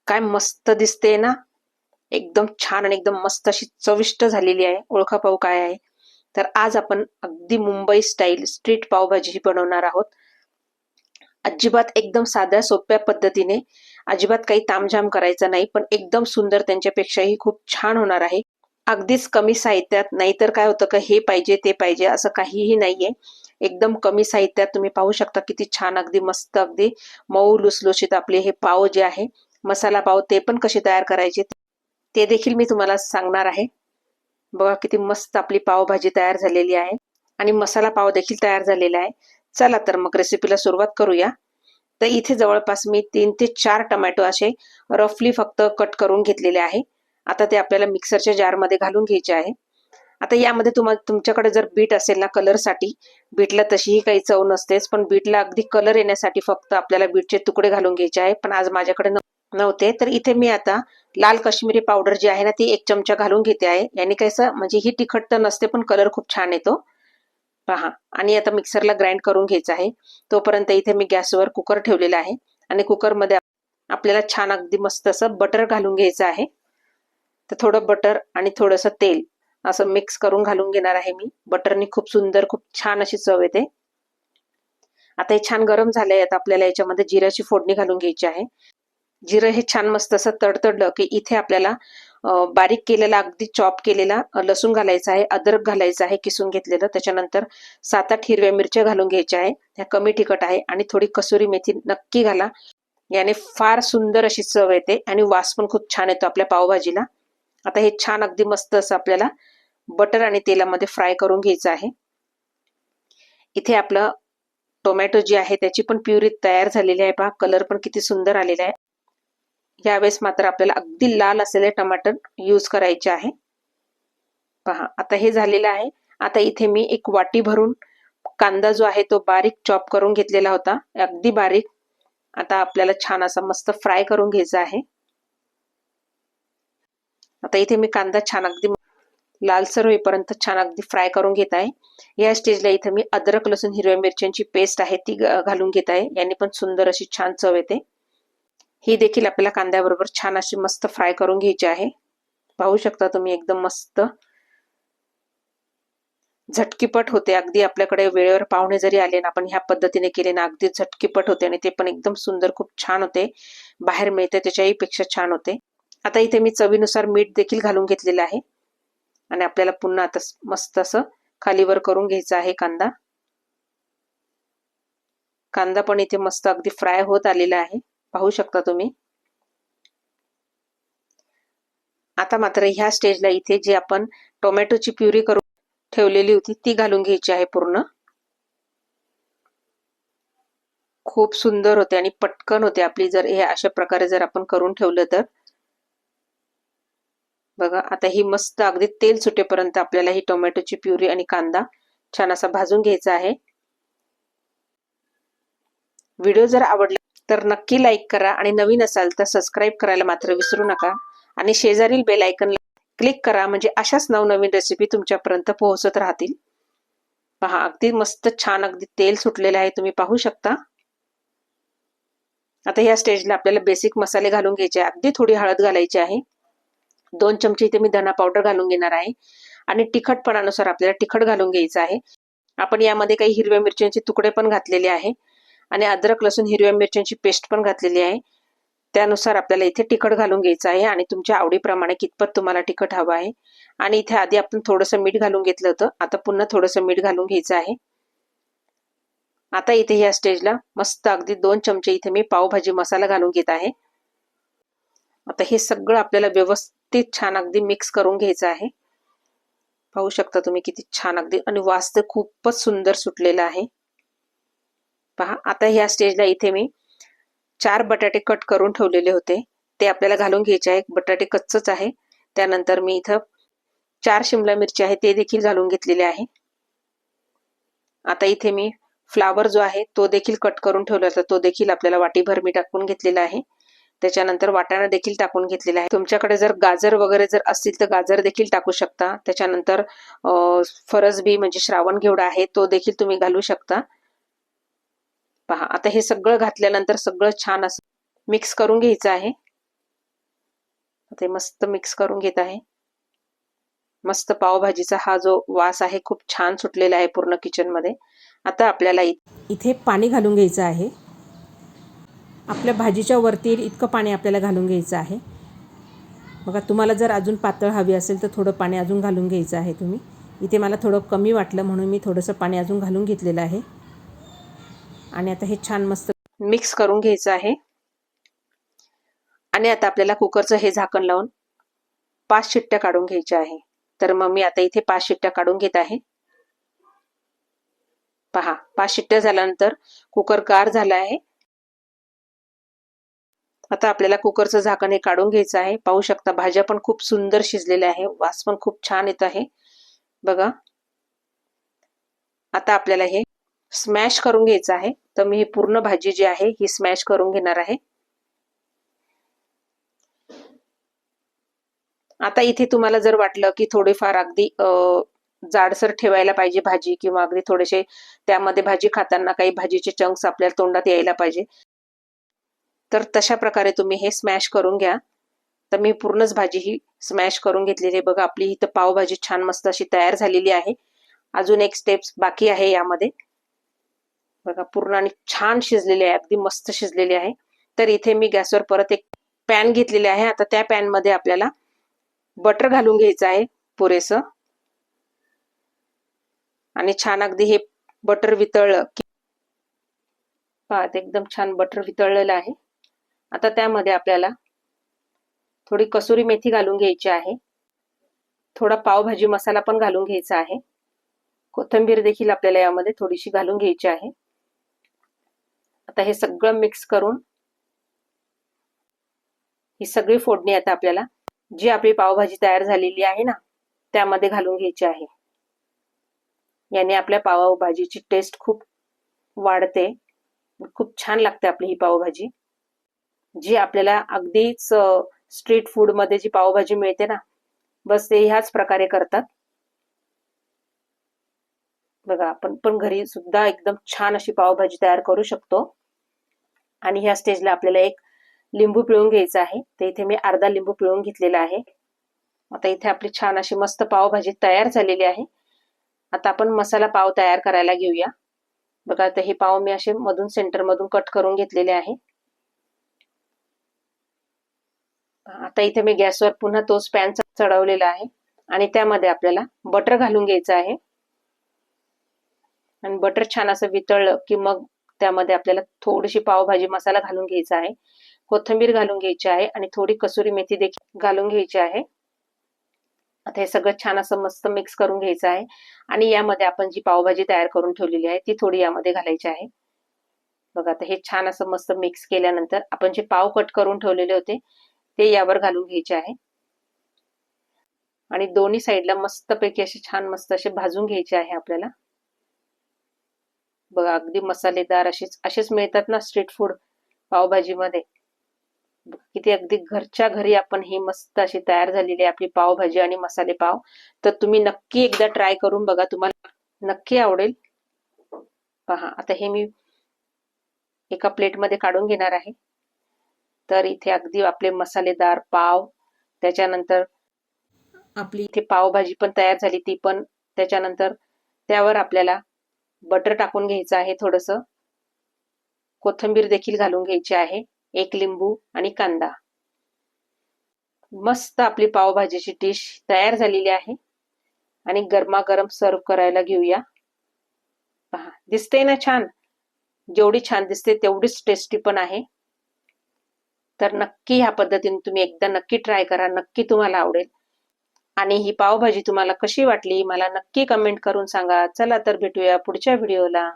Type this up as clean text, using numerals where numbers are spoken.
काय मस्त दिसते ना. एकदम छान आणि एकदम मस्त अशी चविष्ट झालेली आहे. ओळखा पाव काय आहे. तर आज आपण अगदी मुंबई स्टाईल स्ट्रीट पावभाजी बनवणार आहोत. अजिबात एकदम साध्या सोप्या पद्धतीने, अजिबात काही तामझाम करायचा नाही, पण एकदम सुंदर त्यांच्यापेक्षाही खूप छान होणार आहे. अगदीच कमी साहित्यात. नाहीतर काय होतं का हे पाहिजे ते पाहिजे असं काहीही नाहीये. एकदम कमी साहित्यात तुम्ही पाहू शकता किती छान अगदी मस्त अगदी मऊ लुसलुशीत आपले हे पाव जे आहे मसाला पाव ते पण कसे तयार करायचे ते देखील मी तुम्हाला सांगणार आहे. बघा किती मस्त आपली पावभाजी तयार झालेली आहे आणि मसाला पाव देखील तयार झालेला आहे. चला तर मग रेसिपीला सुरुवात करूया. तर इथे जवळपास मी 3 ते 4 टोमॅटो असे रफली फक्त कट करून घेतलेले आहे. आता ते आपल्याला मिक्सरच्या जारमध्ये घालून घ्यायचे आहे. आता यामध्ये तुमच्याकडे जर बीट असेल ना कलरसाठी, बीटला तशीही काही चव नसतेच, पण बीटला अगदी कलर येण्यासाठी फक्त आपल्याला बीटचे तुकडे घालून घ्यायचे आहे. पण आज माझ्याकडे नव्हते, तर इथे मी आता लाल काश्मीरी पावडर जी आहे ना ती 1 चमचा घालून घेते आहे. याने कसं म्हणजे ही तिखट तर नसते पण कलर खूप छान येतो. पहा, आणि आता मिक्सरला ग्राइंड करून घ्यायचं आहे. तोपर्यंत इथे मी गॅसवर कुकर ठेवलेला आहे आणि कुकरमध्ये आपल्याला छान अगदी मस्त असं बटर घालून घ्यायचं आहे. तर थोडं बटर आणि थोडंसं तेल असं मिक्स करून घालून घेणार आहे मी. बटरनी खूप सुंदर खूप छान अशी चव येते. आता हे छान गरम झालंय. आता आपल्याला याच्यामध्ये जिऱ्याची फोडणी घालून घ्यायची आहे. जिरं हे छान मस्त असं तडतडलं की इथे आपल्याला बारीक केलेला अगदी चॉप केलेला लसूण घालायचा आहे, अद्रक घालायचं आहे किसून घेतलेलं. त्याच्यानंतर 7-8 हिरव्या मिरच्या घालून घ्यायच्या आहे. ह्या कमी तिखट आहे आणि थोडी कसुरी मेथी नक्की घाला. याने फार सुंदर अशी चव येते आणि वास पण खूप छान येतो आपल्या पावभाजीला. आता हे छान अगदी मस्त असं आपल्याला बटर आणि तेलामध्ये फ्राय करून घ्यायचं आहे. इथे आपलं टोमॅटो जी आहे त्याची पण प्युरी तयार झालेली आहे. पहा कलर पण किती सुंदर आलेला आहे. यावेळेस मात्र आपल्याला अगदी लाल असलेले टमाटर यूज करायचे आहे. पहा आता हे झालेलं आहे. आता इथे मी एक वाटी भरून कांदा जो आहे तो बारीक चॉप करून घेतलेला होता, अगदी बारीक. आता आपल्याला छान असा मस्त फ्राय करून घ्यायचा आहे. आता इथे मी कांदा छान अगदी लालसर होईपर्यंत छान अगदी फ्राय करून घेत आहे. या स्टेजला इथे मी अद्रक लसूण हिरव्या मिरच्यांची पेस्ट आहे ती घालून घेत आहे. याने पण सुंदर अशी छान चव येते. ही देखील आपल्याला कांद्याबरोबर छान अशी मस्त फ्राय करून घ्यायची आहे. पाहू शकता तुम्ही एकदम मस्त झटकीपट होते. अगदी आपल्याकडे वेळेवर पाहुणे जरी आले ना आपण ह्या पद्धतीने केले ना अगदी झटकीपट होते आणि ते पण एकदम सुंदर खूप छान होते. बाहेर मिळते त्याच्याही पेक्षा छान होते. आता इथे मी चवीनुसार मीठ देखील घालून घेतलेलं आहे आणि आपल्याला पुन्हा आता मस्त असं खालीवर करून घ्यायचा आहे कांदा. कांदा पण इथे मस्त अगदी फ्राय होत आलेला आहे. पाहू शकता तुम्ही. आता मात्र ह्या स्टेजला इथे जे आपण टोमॅटोची प्युरी करून ठेवलेली होती ती घालून घ्यायची आहे पूर्ण. खूप सुंदर होते आणि पटकन होते आपली जर हे अशा प्रकारे जर आपण करून ठेवलं तर. बघा आता ही मस्त अगदी तेल सुटेपर्यंत आपल्याला ही टोमॅटोची प्युरी आणि कांदा छान असा भाजून घ्यायचा आहे. व्हिडिओ जर आवडला तर नक्की लाईक करा आणि नवीन असाल तर सबस्क्राईब करायला मात्र विसरू नका आणि शेजारील बेल आयकॉनला क्लिक करा म्हणजे अशाच नवनवीन रेसिपी तुमच्यापर्यंत पोहोचत राहतील. पहा अगदी मस्त छान अगदी तेल सुटलेलं आहे तुम्ही पाहू शकता. आता या स्टेजला आपल्याला बेसिक मसाले घालून घ्यायचे आहे. अगदी थोडी हळद घालायची आहे. 2 चमचे इथे मी धना पावडर घालून घेणार आहे आणि तिखटपणानुसार आपल्याला तिखट घालून घ्यायचं आहे. आपण यामध्ये काही हिरव्या मिरच्यांचे तुकडे पण घातलेले आहे आणि अद्रक लसूण हिरव्या मिरच्यांची पेस्ट पण घातलेली आहे. त्यानुसार आपल्याला इथे तिखट घालून घ्यायचं आहे आणि तुमच्या आवडीप्रमाणे कितपत तुम्हाला तिखट हवं आहे. आणि इथे आधी आपण थोडंसं मीठ घालून घेतलं होतं, आता पुन्हा थोडंसं मीठ घालून घ्यायचं आहे. आता इथे या स्टेजला मस्त अगदी 2 चमचे इथे मी पावभाजी मसाला घालून घेत आहे. आता हे सगळं आपल्याला व्यवस्थित छान अगदी मिक्स करून घ्यायचं आहे. पाहू शकता तुम्ही किती छान अगदी आणि वास तर खूपच सुंदर सुटलेला आहे. पहा आता ह्या स्टेजला इथे मी 4 बटाटे कट करून ठेवलेले होते ते आपल्याला घालून घ्यायचे आहे. बटाटे कच्चच आहे. त्यानंतर मी इथं 4 शिमला मिरची आहे ते देखील घालून घेतलेले आहे. आता इथे मी फ्लावर जो आहे तो देखील कट करून ठेवला होता तो देखील आपल्याला वाटीभर मी टाकून घेतलेला आहे. त्याच्यानंतर वाटाणा देखील टाकून घेतलेला आहे. तुमच्याकडे जर गाजर वगैरे जर असतील तर गाजर देखील टाकू शकता. त्याच्यानंतर फरसबी म्हणजे श्रावण घेवडा आहे तो देखील तुम्ही घालू शकता. पहा आता हे सगळं घातल्यानंतर सगळं छान असं मिक्स करून घ्यायचं आहे. ते मस्त मिक्स करून घेत आहे. मस्त पावभाजीचा हा जो वास आहे खूप छान सुटलेला आहे पूर्ण किचन मध्ये. आता आपल्याला इथे पाणी घालून घ्यायचं आहे. आपल्या भाजीच्या वरती इतकं पाणी आपल्याला घालून घ्यायचं आहे. बघा, तुम्हाला जर अजून पातळ हवी असेल तर थोडं पाणी अजून घालून घ्यायचं आहे तुम्ही. इथे मला थोडं कमी वाटलं म्हणून मी थोडंसं पाणी अजून घालून घेतलेलं आहे. आणि आता हे छान मस्त मिक्स करून घ्यायचं आहे. आणि आता आपल्याला कुकरचं हे झाकण लावून 5 शिट्ट्या काढून घ्यायच्या आहे. तर मग मी आता इथे 5 शिट्ट्या काढून घेत आहे. पहा, 5 शिट्ट्या झाल्यानंतर कुकर गार झाला आहे. आता आपल्याला कुकरचं झाकण हे काढून घ्यायचं आहे. पाहू शकता भाज्या पण खूप सुंदर शिजलेल्या आहे. वास पण खूप छान येत आहे बघा. आता आपल्याला हे स्मॅश करून घ्यायचं आहे. तर मी ही पूर्ण भाजी जी आहे ही स्मॅश करून घेणार आहे. आता इथे तुम्हाला जर वाटलं की थोडेफार अगदी जाडसर ठेवायला पाहिजे भाजी, किंवा अगदी थोडेसे त्यामध्ये भाजी खाताना काही भाजीचे चंक्स आपल्याला तोंडात यायला पाहिजे, तर तशा प्रकारे तुम्ही हे स्मॅश करून घ्या. तर मी पूर्णच भाजी ही स्मॅश करून घेतलेली आहे बघा. आपली इथं पावभाजी छान मस्त अशी तयार झालेली आहे. अजून एक स्टेप्स बाकी आहे यामध्ये बघा. पूर्ण आणि छान शिजलेली आहे, अगदी मस्त शिजलेली आहे. तर इथे मी गॅसवर परत एक पॅन घेतलेले आहे. आता त्या पॅन मध्ये आपल्याला बटर घालून घ्यायचं आहे पुरेसं. आणि छान अगदी हे बटर वितळलं की पहा, एकदम छान बटर वितळलेलं आहे. आता त्यामध्ये आपल्याला थोडी कसुरी मेथी घालून घ्यायची आहे. थोडा पावभाजी मसाला पण घालून घ्यायचा आहे. कोथिंबीर देखील आपल्याला यामध्ये थोडीशी घालून घ्यायची आहे. आता हे सगळं मिक्स करून ही सगळी फोडणी आता आपल्याला जी आपली पावभाजी तयार झालेली आहे ना त्यामध्ये घालून घ्यायची आहे. याने आपल्या पावभाजीची टेस्ट खूप वाढते. खूप छान लागते आपली ही पावभाजी, जी आपल्याला अगदीच स्ट्रीट फूड मध्ये जी पावभाजी मिळते ना, बस ते ह्याच प्रकारे करतात बघा. आपण पण घरी सुद्धा एकदम छान अशी पावभाजी तयार करू शकतो. आणि ह्या स्टेजला आपल्याला एक लिंबू पिळून घ्यायचा आहे. तर इथे मी अर्धा लिंबू पिळून घेतलेला आहे. आता इथे आपली छान अशी मस्त पावभाजी तयार झालेली आहे. आता आपण मसाला पाव तयार करायला घेऊया बघा. तर हे पाव मी असे मधून सेंटर मधून कट करून घेतलेले आहे. आता इथे मी गॅसवर पुन्हा तोच पॅन चढवलेला आहे. आणि त्यामध्ये आपल्याला बटर घालून घ्यायचं आहे. आणि बटर छान असं वितळलं की मग त्यामध्ये आपल्याला थोडीशी पावभाजी मसाला घालून घ्यायचा आहे. कोथिंबीर घालून घ्यायची आहे. आणि थोडी कसुरी मेथी देखील घालून घ्यायची आहे. आता हे सगळं छान असं मस्त मिक्स करून घ्यायचं आहे. आणि यामध्ये आपण जी पावभाजी तयार करून ठेवलेली आहे ती थोडी यामध्ये घालायची आहे बघा. आता हे छान असं मस्त मिक्स केल्यानंतर आपण जे पाव कट करून ठेवलेले होते ते यावर घालून घ्यायचे आहे. आणि दोन्ही साईडला मस्तपैकी असे छान मस्त असे भाजून घ्यायचे आहे आपल्याला बघा. अगदी मसालेदार असेच मिळतात ना स्ट्रीट फूड पावभाजी मध्ये. किती अगदी घरच्या घरी आपण ही मस्त अशी तयार झालेली आहे आपली पावभाजी आणि मसाले पाव. तर तुम्ही नक्की एकदा ट्राय करून बघा, तुम्हाला नक्की आवडेल. पहा, आता हे मी एका प्लेट मध्ये काढून घेणार आहे. तर इथे अगदी आपले मसालेदार पाव, त्याच्यानंतर आपली इथे पावभाजी पण तयार झाली ती पण. त्याच्यानंतर त्यावर आपल्याला बटर टाकून घ्यायचं आहे. थोडंसं कोथिंबीर देखील घालून घ्यायची आहे. एक लिंबू आणि कांदा. मस्त आपली पावभाजीची डिश तयार झालेली आहे. आणि गरमागरम सर्व करायला घेऊया. पहा, दिसते ना छान. जेवढी छान दिसते तेवढीच टेस्टी पण आहे. तर नक्की ह्या पद्धतीने तुम्ही एकदा नक्की ट्राय करा, नक्की तुम्हाला आवडेल. आणि ही पावभाजी तुम्हाला कशी वाटली मला नक्की कमेंट करून सांगा. चला तर भेटूया पुढच्या व्हिडिओला.